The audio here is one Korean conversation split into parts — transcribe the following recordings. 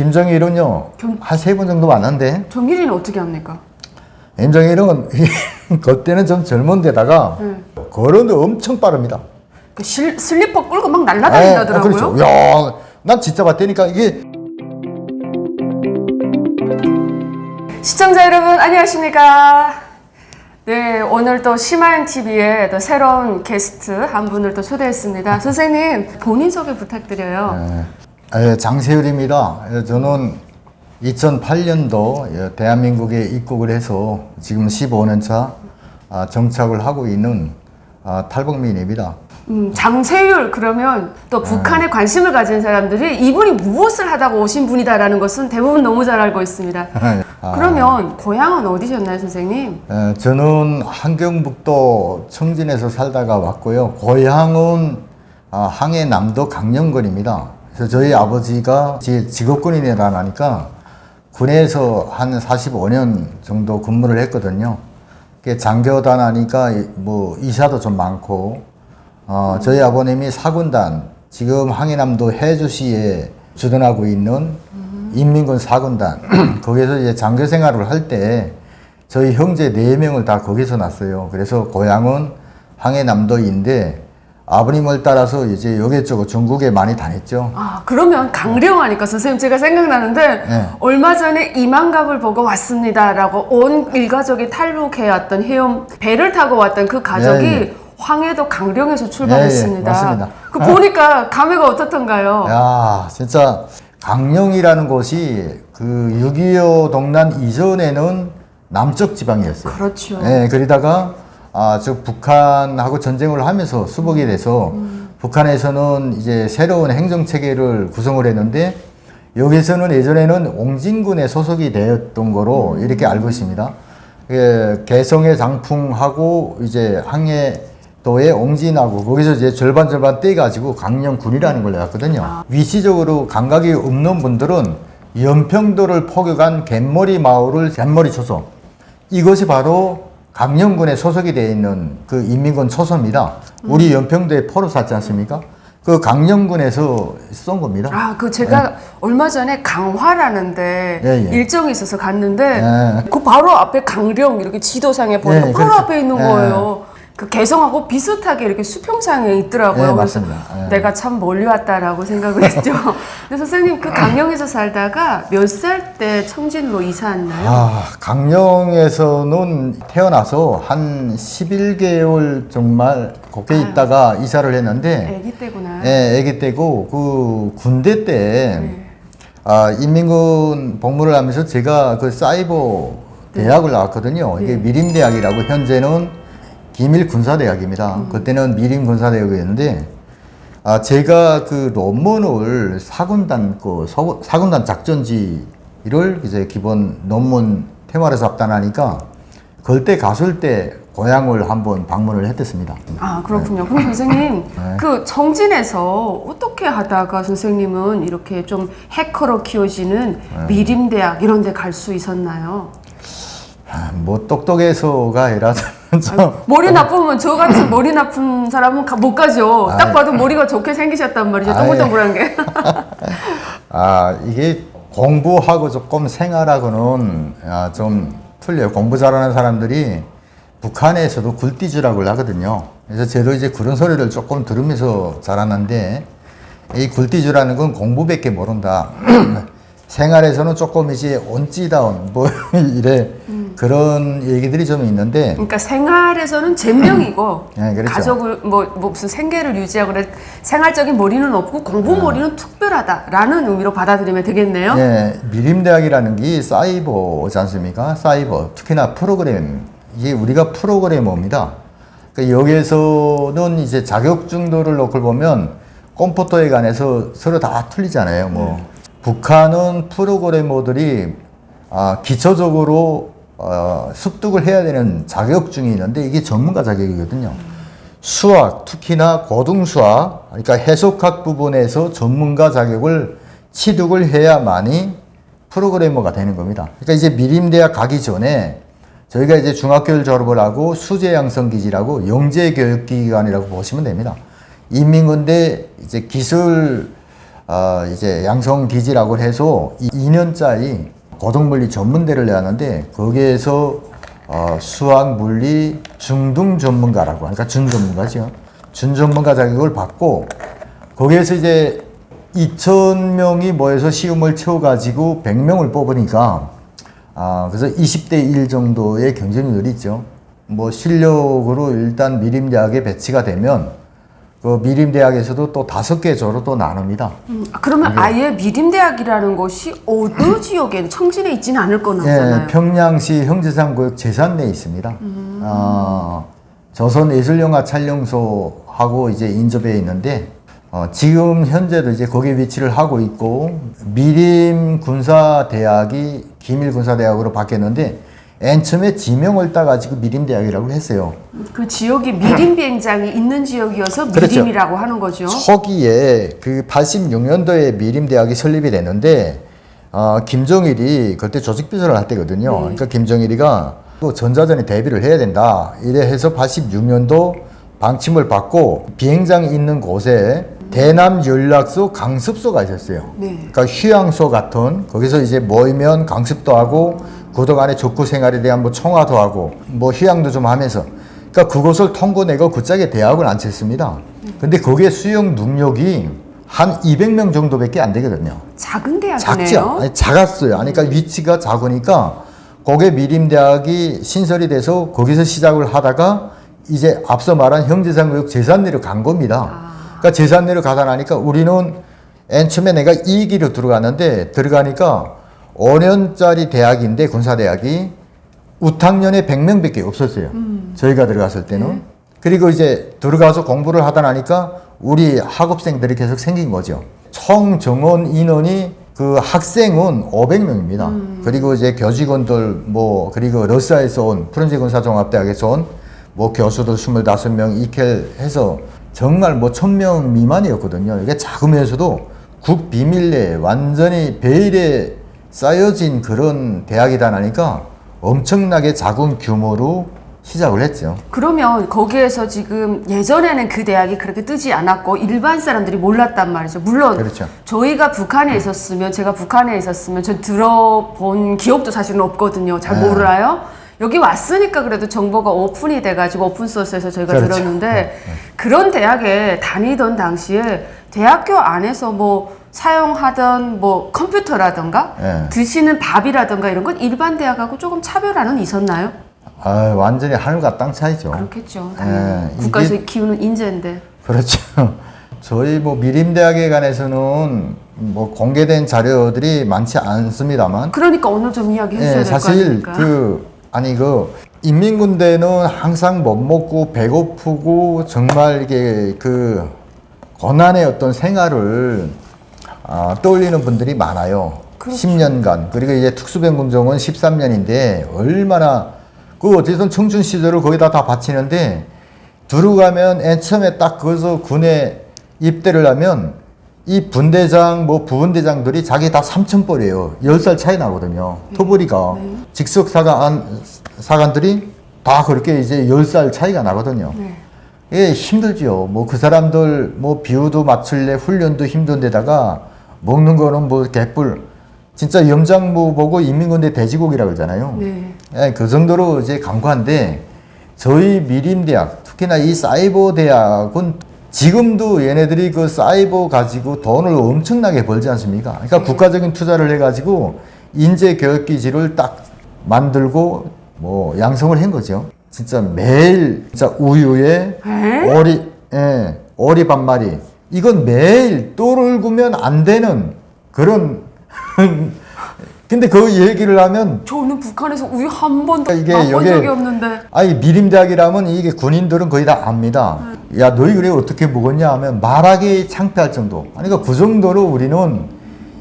김정일은요, 한 3번 정도 왔는데. 정일이는 어떻게 합니까? 김정일은 그때는 좀 젊은 데다가 걸어도 엄청 빠릅니다. 그 슬리퍼 끌고 막 날아다닌다더라고요. 그렇죠. 야, 난 진짜 봤다니까 이게. 시청자 여러분 안녕하십니까? 네, 오늘 또 심화영TV에 또 새로운 게스트 한 분을 또 초대했습니다. 선생님, 본인 소개 부탁드려요. 장세율입니다. 저는 2008년도 대한민국에 입국을 해서 지금 15년 차 정착을 하고 있는 탈북민입니다. 장세율 그러면 또 북한에 관심을 가진 사람들이 이분이 무엇을 하다가 오신 분이다라는 것은 대부분 너무 잘 알고 있습니다. 그러면 고향은 어디셨나요, 선생님? 저는 한경북도 청진에서 살다가 왔고요. 고향은 항해남도 강령군입니다. 그래서 저희 아버지가 직업군인이라 하니까 군에서 한 45년 정도 근무를 했거든요. 장교단 하니까 뭐 이사도 좀 많고, 저희 아버님이 사군단, 지금 항해남도 해주시에 주둔하고 있는 인민군 사군단, 거기서 이제 장교 생활을 할 때 저희 형제 4명을 다 거기서 났어요. 그래서 고향은 항해남도인데 아버님을 따라서 이제 여기저기 전국에 많이 다녔죠. 그러면 강령 하니까 선생님 제가 생각나는데 얼마 전에 이만갑을 보고 왔습니다라고 온 일가족이 탈북해 왔던 해엄 배를 타고 왔던 그 가족이 황해도 강령에서 출발했습니다. 맞습니다. 그 보니까 감회가 어떻던가요? 야, 진짜 강령이라는 곳이 그 6.25 동란 이전에는 남쪽 지방이었어요. 그렇죠. 그러다가 저 북한하고 전쟁을 하면서 수복이 돼서 북한에서는 이제 새로운 행정 체계를 구성을 했는데 여기서는 예전에는 옹진군에 소속이 되었던 거로 이렇게 알고 있습니다. 개성의 장풍하고 이제 항해도의 옹진하고 거기서 이제 절반 떼가지고 강령군이라는 걸 내놨거든요. 위치적으로 감각이 없는 분들은 연평도를 포격한 갯머리 마을을 갯머리 초소, 이것이 바로 강령군에 소속이 되어 있는 그 인민군 초소입니다. 우리 연평도에 포로 쐈지 않습니까? 그 강령군에서 쏜 겁니다. 그 제가 얼마 전에 강화라는데 일정이 있어서 갔는데 그 바로 앞에 강령 이렇게 지도상에 보니까 바로 그렇죠. 앞에 있는 거예요. 그 개성하고 비슷하게 이렇게 수평상에 있더라고요. 맞습니다. 내가 참 멀리 왔다라고 생각을 했죠. 근데 선생님 그 강령에서 살다가 몇 살 때 청진으로 이사 왔나요? 강령에서는 태어나서 한 11개월 정말 거기에 있다가 이사를 했는데 아기 때구나. 아기 때고 그 군대 때 인민군 복무를 하면서 제가 그 사이버 대학을 나왔거든요. 이게 미림대학이라고 현재는 기밀군사대학입니다. 그때는 미림군사대학이었는데 제가 그 논문을 사군단 작전지를 이제 기본 논문 테마로 잡단하니까 그때 갔을 때 고향을 한번 방문을 했었습니다. 그렇군요. 그럼 선생님 그 청진에서 어떻게 하다가 선생님은 이렇게 좀 해커로 키워지는 미림대학 이런 데 갈 수 있었나요? 뭐 똑똑해서가 아니라 머리 나쁘면 저 같은 머리 나쁜 사람은 못 가죠. 딱 봐도 머리가 좋게 생기셨단 말이죠. 동글동글한 게. 이게 공부하고 조금 생활하고는 좀 틀려요. 공부 잘하는 사람들이 북한에서도 굴띠주라고 하거든요. 그래서 저도 이제 그런 소리를 조금 들으면서 자랐는데 이 굴띠주라는 건 공부밖에 모른다. 생활에서는 조금 이제 온찌다운 뭐 이래 그런 얘기들이 좀 있는데, 그러니까 생활에서는 잼명이고 그렇죠. 가족을 뭐 무슨 생계를 유지하고 그래 생활적인 머리는 없고 공부 머리는 특별하다라는 의미로 받아들이면 되겠네요. 미림대학이라는 게 사이버지 않습니까? 사이버, 특히나 프로그램, 이게 우리가 프로그래머입니다. 그러니까 여기에서는 이제 자격증도를 놓고 보면 컴퓨터에 관해서 서로 다 틀리잖아요. 뭐 북한은 프로그래머들이 기초적으로 습득을 해야 되는 자격증이 있는데 이게 전문가 자격이거든요. 수학, 특히나 고등수학, 그러니까 해석학 부분에서 전문가 자격을 취득을 해야만이 프로그래머가 되는 겁니다. 그러니까 이제 미림대학 가기 전에 저희가 이제 중학교를 졸업을 하고 수재양성기지라고 영재교육기관이라고 보시면 됩니다. 인민군대 이제 기술 이제 양성기지라고 해서 2년짜리 고등물리 전문대를 내왔는데 거기에서 수학, 물리 중등 전문가라고 그러니까 준전문가죠. 준전문가 자격을 받고 거기에서 이제 2,000명이 모여서 시험을 채워가지고 100명을 뽑으니까 그래서 20대 1 정도의 경쟁률이 있죠. 뭐 실력으로 일단 미림대학에 배치가 되면 그 미림대학에서도 또 5개 조로 또 나눕니다. 그러면 아예 미림대학이라는 곳이 어느 지역에 청진에 있지는 않을 거잖아요. 평양시 형제상구역 제산내에 있습니다. 조선예술영화 촬영소하고 이제 인접해 있는데 지금 현재도 이제 거기에 위치를 하고 있고 미림군사대학이 기밀군사대학으로 바뀌었는데 맨 처음에 지명을 따가지고 미림대학이라고 했어요. 그 지역이 미림 비행장이 있는 지역이어서 미림이라고 하는 거죠. 초기에 그 86년도에 미림대학이 설립이 됐는데 김정일이 그때 조직비서를 할 때거든요. 그러니까 김정일이가 또 전자전에 대비를 해야 된다. 이래 해서 86년도 방침을 받고 비행장이 있는 곳에 대남 연락소 강습소가 있었어요. 그러니까 휴양소 같은 거기서 이제 모이면 강습도 하고 그동안의 족구 생활에 대한 뭐 청화도 하고 뭐 휴양도 좀 하면서 그러니까 그곳을 통보내고 그짝에 대학을 앉혔습니다. 근데 거기에 수용 능력이 한 200명 정도밖에 안 되거든요. 작은 대학이네요. 작죠. 아니, 작았어요. 그러니까 위치가 작으니까 거기에 미림대학이 신설이 돼서 거기서 시작을 하다가 이제 앞서 말한 형제상구역 제산내로 간 겁니다. 그러니까 제산내로 가다 나니까 우리는 맨 처음에 내가 2기로 들어가니까 5년짜리 대학인데 군사대학이 우탕년에 100명밖에 없었어요. 저희가 들어갔을 때는. 그리고 이제 들어가서 공부를 하다 나니까 우리 학업생들이 계속 생긴 거죠. 총 정원 인원이 그 학생은 500명입니다. 그리고 이제 교직원들 뭐 그리고 러시아에서 온 프런제군사종합대학에서 온 뭐 교수들 25명 이켈 해서 정말 뭐 1000명 미만이었거든요. 이게 작으면서도 국비밀리에 완전히 베일에 쌓여진 그런 대학이다 나니까 엄청나게 작은 규모로 시작을 했죠. 그러면 거기에서 지금 예전에는 그 대학이 그렇게 뜨지 않았고 일반 사람들이 몰랐단 말이죠. 물론 그렇죠. 저희가 북한에 있었으면 제가 북한에 있었으면 전 들어본 기억도 사실은 없거든요. 잘 몰라요. 여기 왔으니까 그래도 정보가 오픈이 돼가지고 오픈소스에서 저희가 그렇죠. 들었는데 그런 대학에 다니던 당시에 대학교 안에서 뭐 사용하던 뭐 컴퓨터라던가 드시는 밥이라던가 이런 건 일반 대학하고 조금 차별화는 있었나요? 완전히 하늘과 땅 차이죠. 그렇겠죠. 당연히. 국가에서 키우는 인재인데. 그렇죠. 저희 뭐 미림대학에 관해서는 뭐 공개된 자료들이 많지 않습니다만. 그러니까 오늘 좀 이야기 했어야 될 거 사실 아닙니까? 인민군대는 항상 못 먹고 배고프고 정말 이게 그 고난의 어떤 생활을 떠올리는 분들이 많아요. 그렇죠. 10년간. 그리고 이제 특수병군정은 13년인데 얼마나 그 어쨌든 청춘 시절을 거기다 다 바치는데 들어가면 맨 처음에 딱 거기서 군에 입대를 하면 이 분대장 뭐 부분대장들이 자기 다 삼천벌이에요. 10살 차이 나거든요. 토벌이가 직속 사관들이 다 그렇게 이제 10살 차이가 나거든요. 예, 힘들죠. 뭐 그 사람들 뭐 비유도 맞출래 훈련도 힘든데다가 먹는 거는 뭐 개뿔. 진짜 염장무 보고 인민군대 돼지고기라 그러잖아요. 예, 그 정도로 이제 강구한데 저희 미림대학 특히나 이 사이버 대학은 지금도 얘네들이 그 사이버 가지고 돈을 엄청나게 벌지 않습니까? 그러니까 국가적인 투자를 해가지고 인재 교육기지를 딱 만들고 뭐 양성을 한 거죠. 진짜 매일 진짜 우유에 오리 반마리 이건 매일 떠올구면 안 되는 그런 근데 그 얘기를 하면 저는 북한에서 우유 한 번도 이게 맛본 적이 없는데. 아니 미림대학이라면 이게 군인들은 거의 다 압니다. 야 너희 그래 어떻게 먹었냐 하면 말하기 창피할 정도. 아니 그러니까 그 정도로 우리는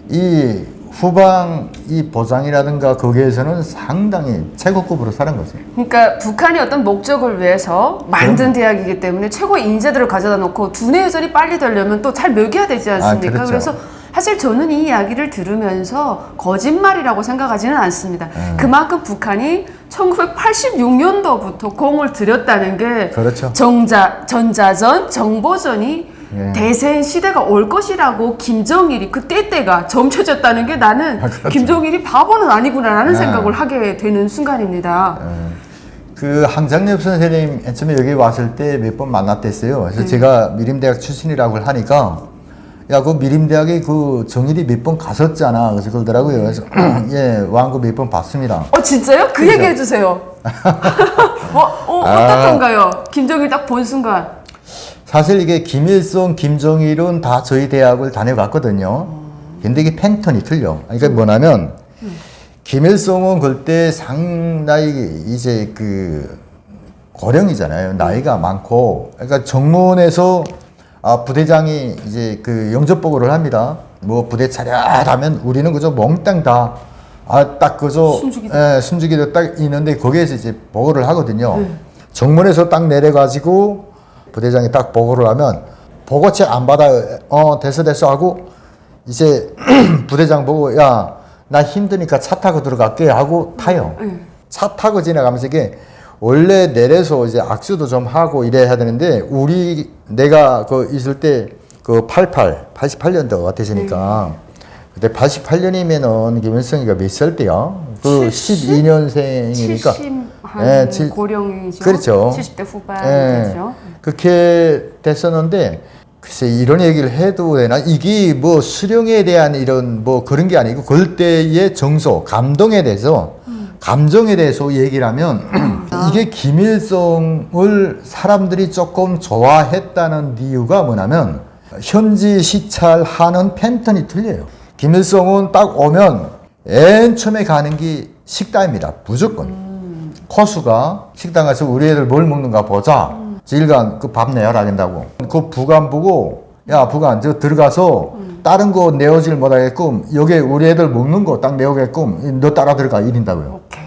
이 후방 이 보장이라든가 거기에서는 상당히 최고급으로 살은 거죠. 그러니까 북한이 어떤 목적을 위해서 만든 대학이기 때문에 최고의 인재들을 가져다 놓고 두뇌 회전이 빨리 되려면 또 잘 먹여야 되지 않습니까? 그렇죠. 그래서 사실 저는 이 이야기를 들으면서 거짓말이라고 생각하지는 않습니다. 그만큼 북한이 1986년도부터 공을 들였다는 게 그렇죠. 전자전, 정보전이 예. 대세인 시대가 올 것이라고 김정일이 그 때때가 점쳐졌다는 게 나는 그렇죠. 김정일이 바보는 아니구나라는 네. 생각을 하게 되는 순간입니다. 그 항장엽 선생님 처음에 여기 왔을 때 몇 번 만났댔어요. 그래서 제가 미림대학 출신이라고 하니까 야, 그 미림대학에 그 정일이 몇 번 갔었잖아. 그래서 그러더라고요. 그래서 예, 왕고 몇 번 봤습니다. 진짜요? 그 그죠? 얘기 해주세요. 어떻던가요? 김정일 딱 본 순간. 사실 이게 김일성, 김정일은 다 저희 대학을 다녀갔거든요. 근데 이게 팬턴이 틀려. 그러니까 뭐냐면 김일성은 그때 상당히 이제 그 고령이잖아요. 나이가 많고. 그러니까 정문에서 부대장이 이제 그 영접 보고를 합니다. 뭐 부대 차렷하면 우리는 그저 몽땅 다 딱 그저 숨죽이도 딱 있는데 거기에서 이제 보고를 하거든요. 정문에서 딱 내려가지고 부대장이 딱 보고를 하면 보고책 안 받아. 됐어 하고 이제 부대장 보고 야, 나 힘드니까 차 타고 들어갈게 하고 타요. 차 타고 지나가면서 이게 원래 내려서 이제 악수도 좀 하고 이래야 되는데 내가 그 있을 때 그 88년도 같으시니까 그때 88년이면은 김일성이가 몇 살 때야? 그 12년생이니까 70 고령이죠. 그렇죠. 70대 후반이죠. 그렇게 됐었는데 글쎄 이런 얘기를 해도 되나? 이게 뭐 수령에 대한 이런 뭐 그런 게 아니고 그때의 정서, 감동에 대해서 감정에 대해서 얘기를 하면 이게 김일성을 사람들이 조금 좋아했다는 이유가 뭐냐면 현지 시찰하는 패턴이 틀려요. 김일성은 딱 오면 맨 처음에 가는 게 식당입니다. 무조건. 코수가 식당 가서 우리 애들 뭘 먹는가 보자. 지일간 그 밥 내어라 된다고. 그 부관 보고 야 부관 저 들어가서 다른 거 내어질 못하게끔 여기 우리 애들 먹는 거 딱 내오게끔 너 따라 들어가 이린다고요. 오케이.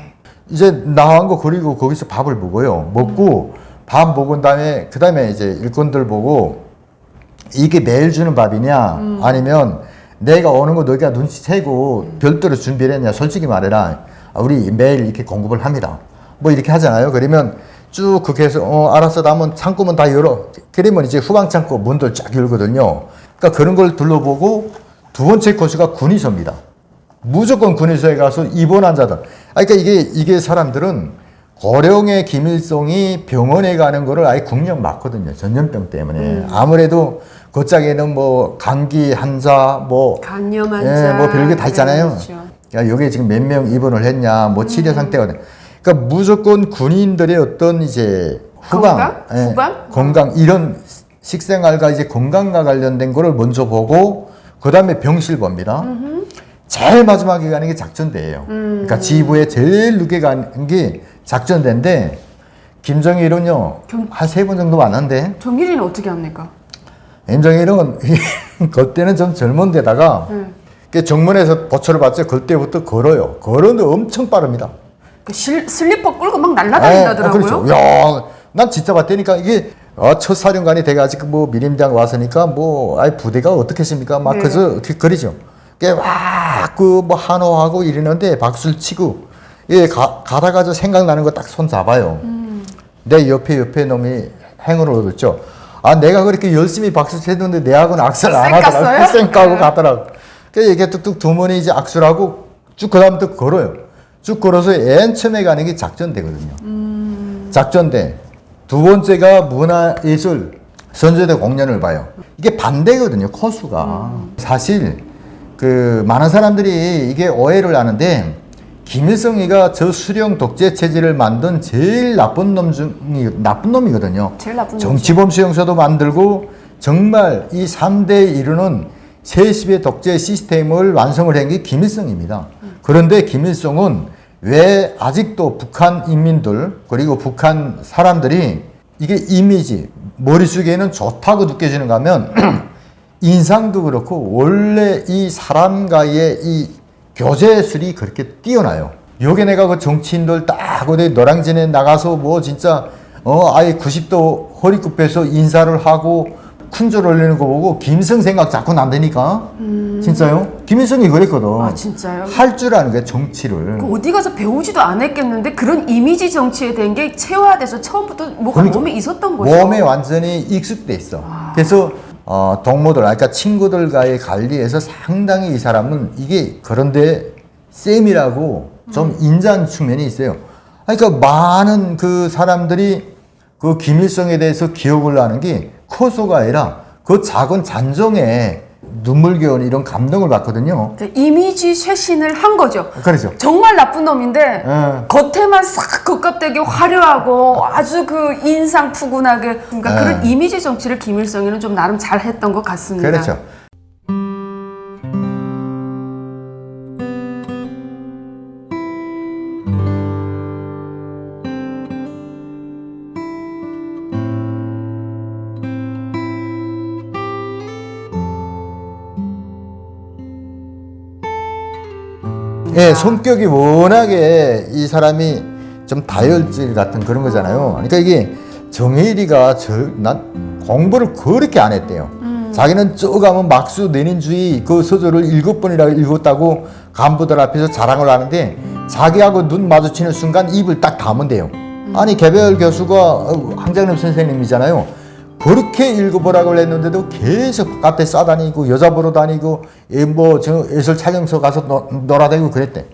이제 나온 거 그리고 거기서 밥을 먹어요. 먹고 밥 먹은 다음에 그 다음에 이제 일꾼들 보고 이게 매일 주는 밥이냐 아니면 내가 오는 거 너희가 눈치채고 별도로 준비를 했냐 솔직히 말해라. 우리 매일 이렇게 공급을 합니다. 뭐 이렇게 하잖아요. 그러면 쭉 그렇게 해서 알았어 나면 창고문 다 열어. 그러면 이제 후방 창고 문들 쫙 열거든요. 그러니까 그런 걸 둘러보고 두 번째 코스가 군의소입니다. 무조건 군의소에 가서 입원 환자들. 그러니까 이게 사람들은 고령의 김일성이 병원에 가는 거를 아예 국력 맞거든요. 전염병 때문에. 아무래도 그 짝에는 뭐 감기 환자, 뭐 간염 환자, 뭐 별게 다 있잖아요. 그렇죠. 야, 여기에 지금 몇 명 입원을 했냐, 뭐 치료 상태가 그러니까 무조건 군인들의 어떤 이제 후방, 건강 이런 식생활과 이제 건강과 관련된 거를 먼저 보고 그 다음에 병실 봅니다. 제일 마지막에 가는 게 작전대예요. 그러니까 지부에 제일 늦게 가는 게 작전대인데 김정일은요 한 3번 정도 왔는데 정일이는 어떻게 합니까? 김정일은 그때는 좀 젊은 데다가 정문에서 보초를 받죠. 그때부터 걸어요. 걸어도 엄청 빠릅니다. 그 슬리퍼 끌고 막 날아다닌다더라고요. 그렇죠. 야, 난 진짜 봤다니까 이게 첫 사령관이 돼가지고 뭐 미림장 왔으니까 뭐 아이 부대가 어떻겠습니까? 막 그래서 그러죠. 그 뭐 한호하고 이러는데 박수를 치고 예 가다가 저 생각나는 거 딱 손 잡아요. 내 옆에 놈이 행운을 얻었죠. 내가 그렇게 열심히 박수 쳤는데 내하고는 악수를 안 하더라고. 쌩까고 가더라고. 그래서 이게 뚝뚝 두 번이 이제 악수를 하고 쭉 그다음부터 걸어요. 쭉 걸어서 맨 처음에 가는 게 작전대거든요. 작전대. 두 번째가 문화예술 선조대 공연을 봐요. 이게 반대거든요. 코스가. 사실 그 많은 사람들이 이게 오해를 하는데 김일성이가 저 수령 독재 체제를 만든 제일 나쁜 놈 중이 나쁜 놈이거든요. 제일 나쁜 정치범 수용소도 만들고 정말 이 3대에 이르는 세습의 독재 시스템을 완성을 한 게 김일성입니다. 그런데 김일성은 왜 아직도 북한 인민들 그리고 북한 사람들이 이게 이미지 머릿속에는 좋다고 느껴지는가 하면 인상도 그렇고 원래 이 사람과의 이 교제술이 그렇게 뛰어나요. 여기 내가 그 정치인들 딱 어디 노량진에 나가서 뭐 진짜 아예 90도 허리 굽혀서 인사를 하고 큰절 올리는 거 보고 김일성 생각 자꾸 난다니까. 진짜요? 김일성이 그랬거든. 진짜요? 할 줄 아는 거야 정치를. 어디 가서 배우지도 않았겠는데 그런 이미지 정치에 대한 게 체화돼서 처음부터 뭐가 그러니까 몸에 있었던 거죠. 몸에 완전히 익숙돼 있어. 그래서 동무들, 그러니까 친구들과의 관리에서 상당히 이 사람은 이게 그런데 쌤이라고 좀 인자한 측면이 있어요. 그러니까 많은 그 사람들이 그 김일성에 대해서 기억을 하는 게 커서가 아니라 그 작은 잔정에 눈물겨운 이런 감동을 받거든요. 이미지 쇄신을 한 거죠. 그렇죠. 정말 나쁜 놈인데 겉에만 싹 겉껍데기 화려하고 아주 그 인상 푸근하게 그러니까 그런 이미지 정치를 김일성이는 좀 나름 잘 했던 것 같습니다. 그렇죠. 예, 성격이 워낙에 이 사람이 좀 다혈질 같은 그런 거잖아요. 그러니까 이게 정혜리가 난 공부를 그렇게 안 했대요. 자기는 쭉 가면 막수 내린주의 그 서적을 7번이나 읽었다고 간부들 앞에서 자랑을 하는데 자기하고 눈 마주치는 순간 입을 딱 다문 돼요. 아니 개별 교수가 황장림 선생님이잖아요. 그렇게 읽어보라고 했는데도 계속 바깥에 싸다니고 여자 보러 다니고 뭐 저 예술 촬영소 가서 놀아다니고 그랬대.